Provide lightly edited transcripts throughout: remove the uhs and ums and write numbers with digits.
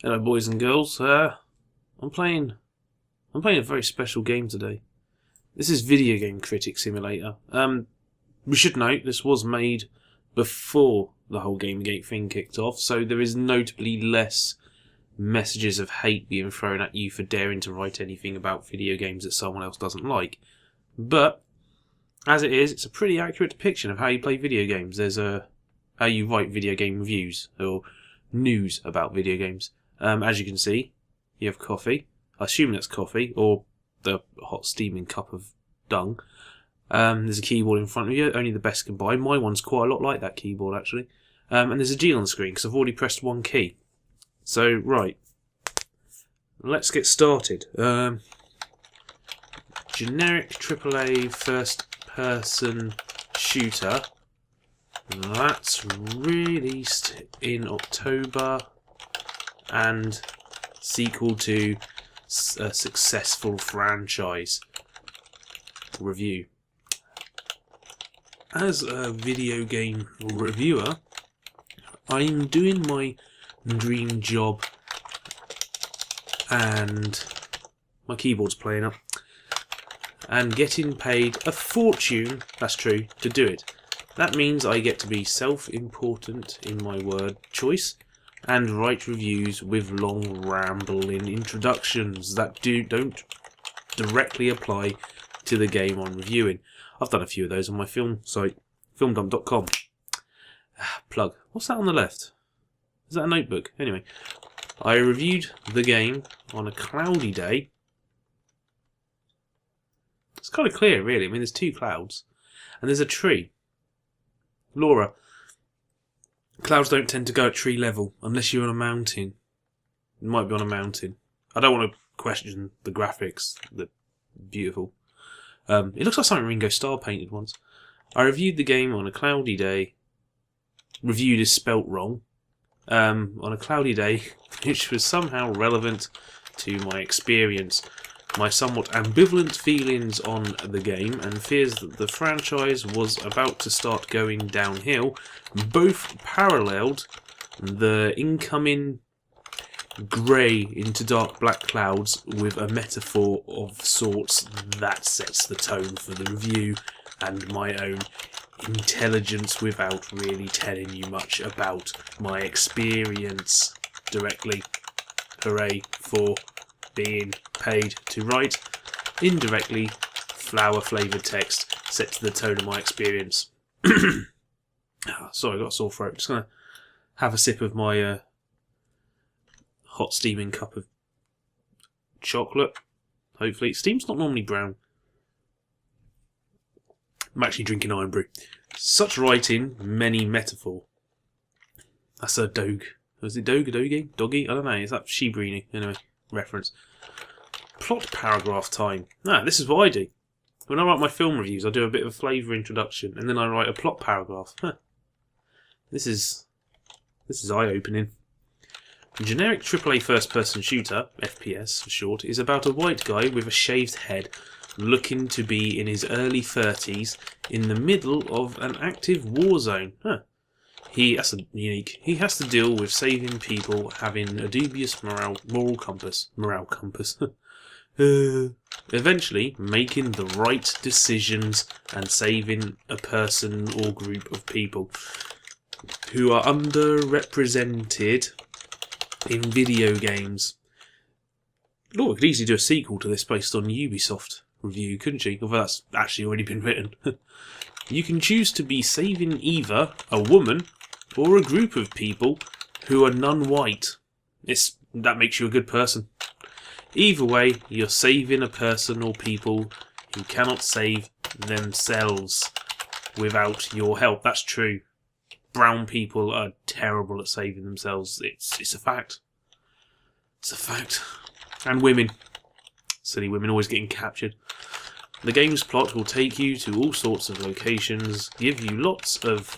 Hello, boys and girls. I'm playing a very special game today. This is Video Game Critic Simulator. We should note this was made before the whole Gamergate thing kicked off, so there is notably less messages of hate being thrown at you for daring to write anything about video games that someone else doesn't like. But as it is, it's a pretty accurate depiction of how you play video games. There's how you write video game reviews or news about video games. As you can see, you have coffee. I assume that's coffee, or the hot steaming cup of dung. There's a keyboard in front of you, only the best can buy. My one's quite a lot like that keyboard, actually. And there's a G on the screen, because I've already pressed one key. So, right. Let's get started. Generic AAA first-person shooter. That's released in October. And sequel to a successful franchise. Review. As a video game reviewer, I'm doing my dream job and my keyboard's playing up and getting paid a fortune, that's true, to do it. That means I get to be self-important in my word choice and write reviews with long rambling introductions that don't directly apply to the game I'm reviewing. I've done a few of those on my film site, filmdump.com. Plug. What's that on the left? Is that a notebook? Anyway, I reviewed the game on a cloudy day. It's kind of clear, really. I mean, there's two clouds. And there's a tree. Laura, clouds don't tend to go at tree level unless you're on a mountain. It might be on a mountain. I don't want to question the graphics. They're beautiful. It looks like something Ringo Starr painted once. I reviewed the game on a cloudy day. Reviewed is spelt wrong. On a cloudy day, which was somehow relevant to my experience, my somewhat ambivalent feelings on the game, and fears that the franchise was about to start going downhill, both paralleled the incoming grey into dark black clouds with a metaphor of sorts that sets the tone for the review and my own intelligence without really telling you much about my experience directly. Hooray for being paid to write. Indirectly, flower-flavoured text sets the tone of my experience. Sorry, I got a sore throat. Just going to have a sip of my hot steaming cup of chocolate. Hopefully. Steam's not normally brown. I'm actually drinking iron brew. Such writing, many metaphor. That's a dog. Was it dog? A doggy? Doggy? I don't know. Is that Shibrini? Anyway, reference. Plot paragraph time. This is what I do. When I write my film reviews, I do a bit of a flavour introduction, and then I write a plot paragraph. This is eye-opening. Generic AAA first-person shooter, FPS for short, is about a white guy with a shaved head looking to be in his early 30s in the middle of an active war zone. That's unique. He has to deal with saving people having a dubious moral compass. Eventually making the right decisions and saving a person or group of people who are underrepresented in video games. Laura could easily do a sequel to this based on Ubisoft review, couldn't she? Although that's actually already been written. You can choose to be saving either a woman or a group of people who are non-white. That makes you a good person. Either way, you're saving a person or people who cannot save themselves without your help. That's true. Brown people are terrible at saving themselves. It's a fact. It's a fact. And women. Silly women always getting captured. The game's plot will take you to all sorts of locations, give you lots of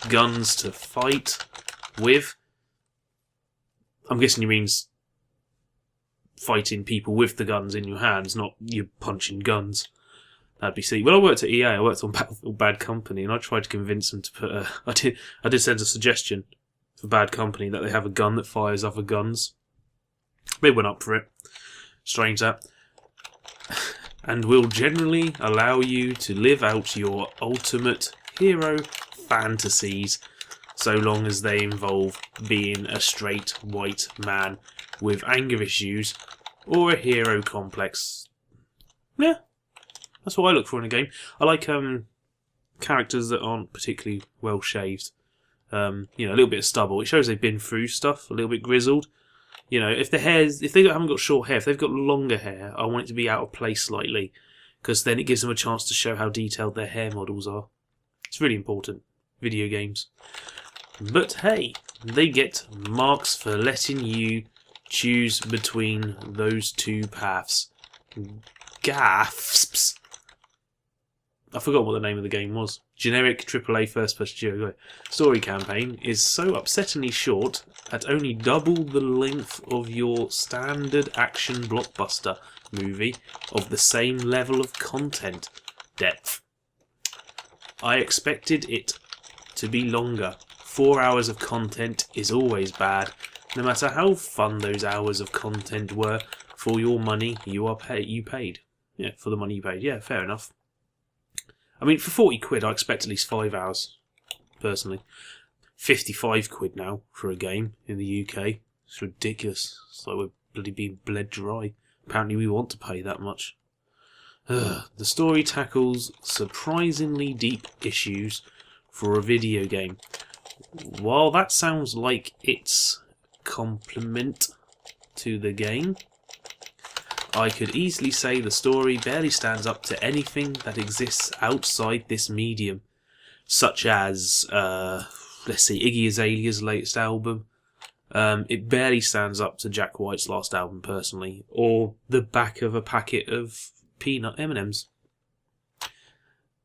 guns to fight with. I'm guessing he means fighting people with the guns in your hands, not you punching guns. That'd be silly. When I worked at EA, I worked on Battlefield Bad Company, and I tried to convince them to put I did send a suggestion for Bad Company that they have a gun that fires other guns. They went up for it. Strange that. And will generally allow you to live out your ultimate hero fantasies, so long as they involve being a straight white man with anger issues or a hero complex. Yeah, that's what I look for in a game. I like characters that aren't particularly well shaved. A little bit of stubble. It shows they've been through stuff, a little bit grizzled. If they haven't got short hair, if they've got longer hair, I want it to be out of place slightly, because then it gives them a chance to show how detailed their hair models are. It's really important. Video games. But hey, they get marks for letting you choose between those two paths. Gasps. I forgot what the name of the game was. Generic AAA first-person story campaign is so upsettingly short at only double the length of your standard action blockbuster movie of the same level of content depth. I expected it to be longer. 4 hours of content is always bad, no matter how fun those hours of content were. For your money, you paid. Yeah, for the money you paid. Yeah, fair enough. I mean, for 40 quid, I expect at least 5 hours, personally. 55 quid now for a game in the UK. It's ridiculous. It's like we're bloody being bled dry. Apparently we want to pay that much. The story tackles surprisingly deep issues for a video game. While that sounds like it's compliment to the game, I could easily say the story barely stands up to anything that exists outside this medium, such as, let's see, Iggy Azalea's latest album. It barely stands up to Jack White's last album, personally, or the back of a packet of peanut M&Ms.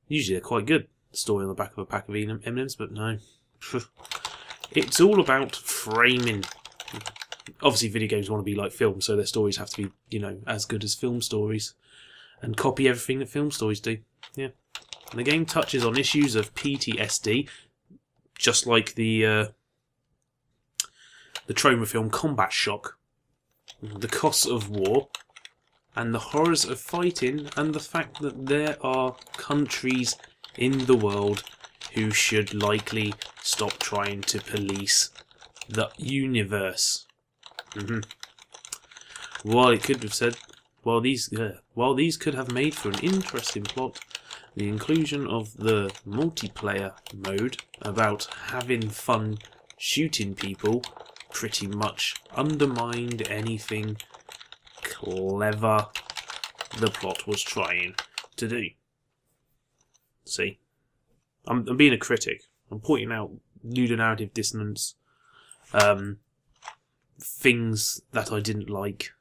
Usually they're quite good, the story on the back of a pack of M&Ms, but no. It's all about framing. Obviously, video games want to be like film, so their stories have to be, as good as film stories, and copy everything that film stories do. Yeah, and the game touches on issues of PTSD, just like the trauma film Combat Shock, the costs of war, and the horrors of fighting, and the fact that there are countries in the world who should likely stop trying to police the universe. While it could have said, while these could have made for an interesting plot, the inclusion of the multiplayer mode about having fun shooting people pretty much undermined anything clever the plot was trying to do. See, I'm being a critic. I'm pointing out ludonarrative dissonance. Things that I didn't like.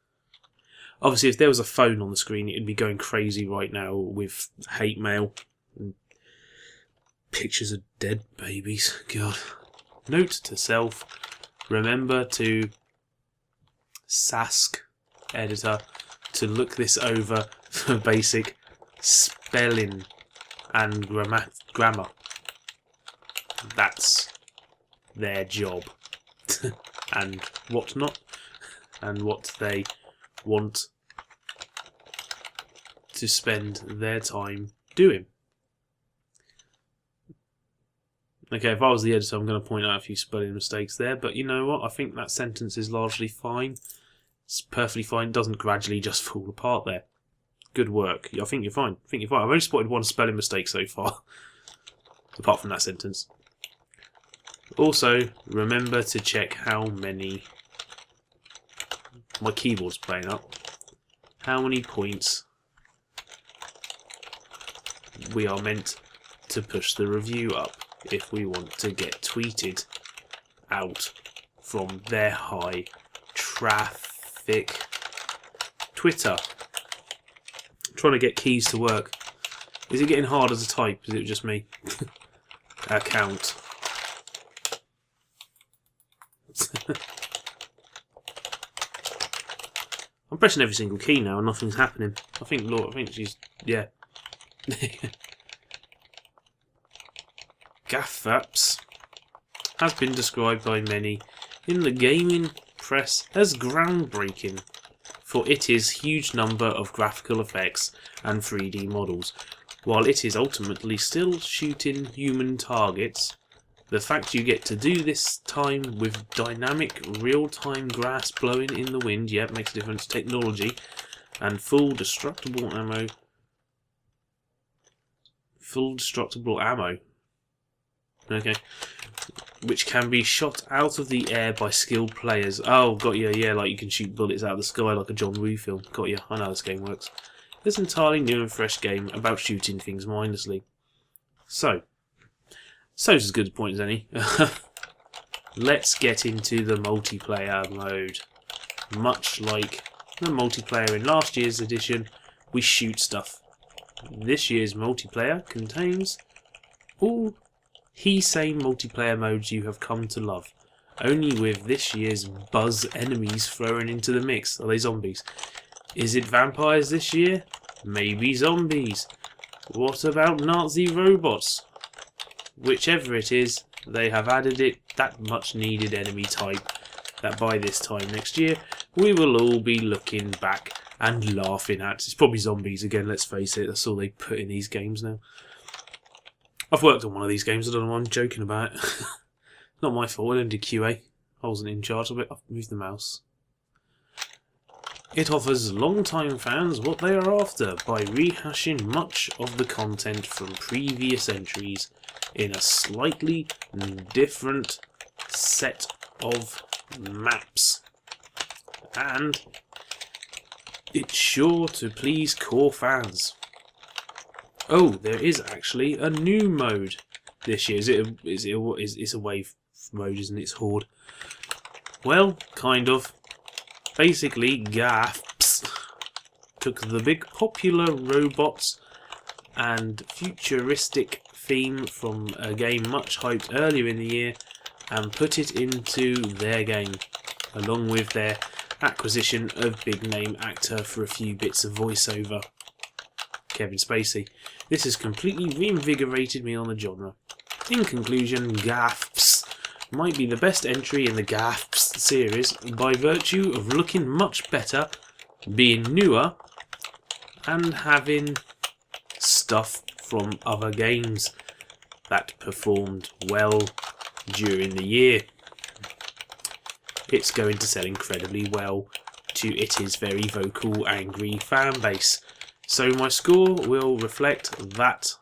Obviously, if there was a phone on the screen, it'd be going crazy right now with hate mail and pictures of dead babies. God. Note to self, remember to Sask editor to look this over for basic spelling and grammar. That's their job. And whatnot, and what they want to spend their time doing. Okay, if I was the editor, I'm going to point out a few spelling mistakes there, but you know what? I think that sentence is largely fine. It's perfectly fine. It doesn't gradually just fall apart there. Good work. I think you're fine. I've only spotted one spelling mistake so far, apart from that sentence. Also, remember to check how many... My keyboard's playing up. How many points we are meant to push the review up if we want to get tweeted out from their high traffic Twitter. I'm trying to get keys to work. Is it getting harder to type? Is it just me? Account. I'm pressing every single key now and nothing's happening. I think she's... yeah. Gaffaps has been described by many in the gaming press as groundbreaking, for it is huge number of graphical effects and 3D models. While it is ultimately still shooting human targets, the fact you get to do this time with dynamic real-time grass blowing in the wind, yeah, makes a difference, technology, and full destructible ammo. Okay. Which can be shot out of the air by skilled players. Oh, got you, yeah, like you can shoot bullets out of the sky like a John Woo film. Got you, I know how this game works. This entirely new and fresh game about shooting things mindlessly. So as good a point as any. Let's get into the multiplayer mode. Much like the multiplayer in last year's edition, we shoot stuff. This year's multiplayer contains all same multiplayer modes you have come to love, only with this year's buzz enemies thrown into the mix. Are they zombies? Is it vampires this year? Maybe zombies. What about Nazi robots? Whichever it is, they have added it that much needed enemy type that by this time next year we will all be looking back and laughing at. It's probably zombies again, let's face it, that's all they put in these games now. I've worked on one of these games, I don't know why I'm joking about it. Not my fault, I didn't do QA. I wasn't in charge of it, I've moved the mouse. It offers long-time fans what they are after by rehashing much of the content from previous entries in a slightly different set of maps. And it's sure to please core fans. Oh, there is actually a new mode this year. It's a wave mode, isn't it? It's Horde. Well, kind of. Basically, GAFPS took the big popular robots and futuristic theme from a game much hyped earlier in the year and put it into their game, along with their acquisition of big name actor for a few bits of voiceover, Kevin Spacey. This has completely reinvigorated me on the genre. In conclusion, GAFPS might be the best entry in the GAFPS series by virtue of looking much better, being newer, and having stuff from other games that performed well during the year. It's going to sell incredibly well to its very vocal, angry fan base. So my score will reflect that.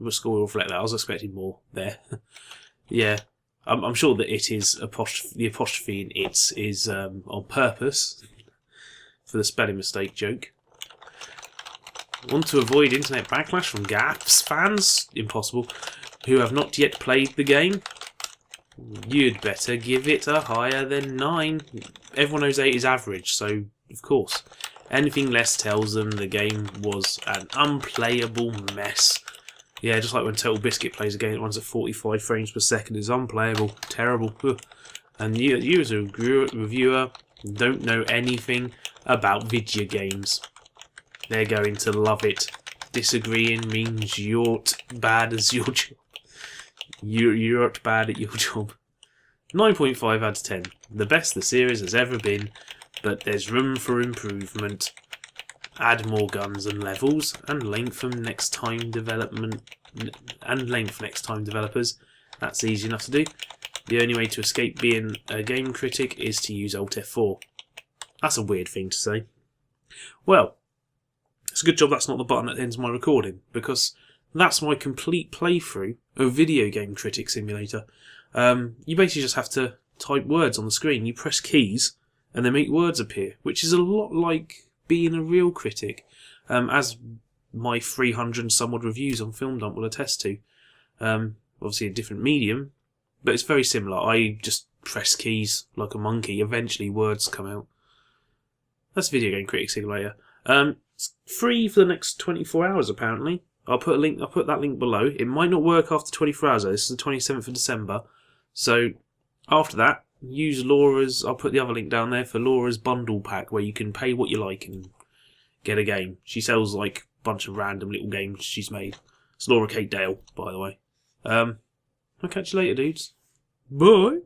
I was expecting more there. Yeah, I'm sure that it is the apostrophe in "its" is on purpose for the spelling mistake joke. Want to avoid internet backlash from GAFPS fans? Impossible. Who have not yet played the game? You'd better give it a higher than 9. Everyone knows 8 is average, so of course. Anything less tells them the game was an unplayable mess. Yeah, just like when Total Biscuit plays a game that runs at 45 frames per second, it's unplayable, terrible. And you as a reviewer don't know anything about video games. They're going to love it. Disagreeing means you're bad as your job. You're bad at your job. 9.5 out of 10. The best the series has ever been, but there's room for improvement. Add more guns and levels, and length next time developers. That's easy enough to do. The only way to escape being a game critic is to use Alt F4. That's a weird thing to say. Well, it's a good job that's not the button that ends my recording, because that's my complete playthrough of Video Game Critic Simulator. You basically just have to type words on the screen. You press keys and they make words appear, which is a lot like being a real critic, as my 300 and some odd reviews on Film Dump will attest to. Obviously a different medium, but it's very similar. I just press keys like a monkey. Eventually words come out. That's Video Game Critic Simulator. It's free for the next 24 hours apparently. I'll put that link below. It might not work after 24 hours though. This is the 27th of December. So after that, use Laura's, I'll put the other link down there for Laura's bundle pack where you can pay what you like and get a game. She sells like a bunch of random little games she's made. It's Laura Kate Dale, by the way. I'll catch you later, dudes. Bye.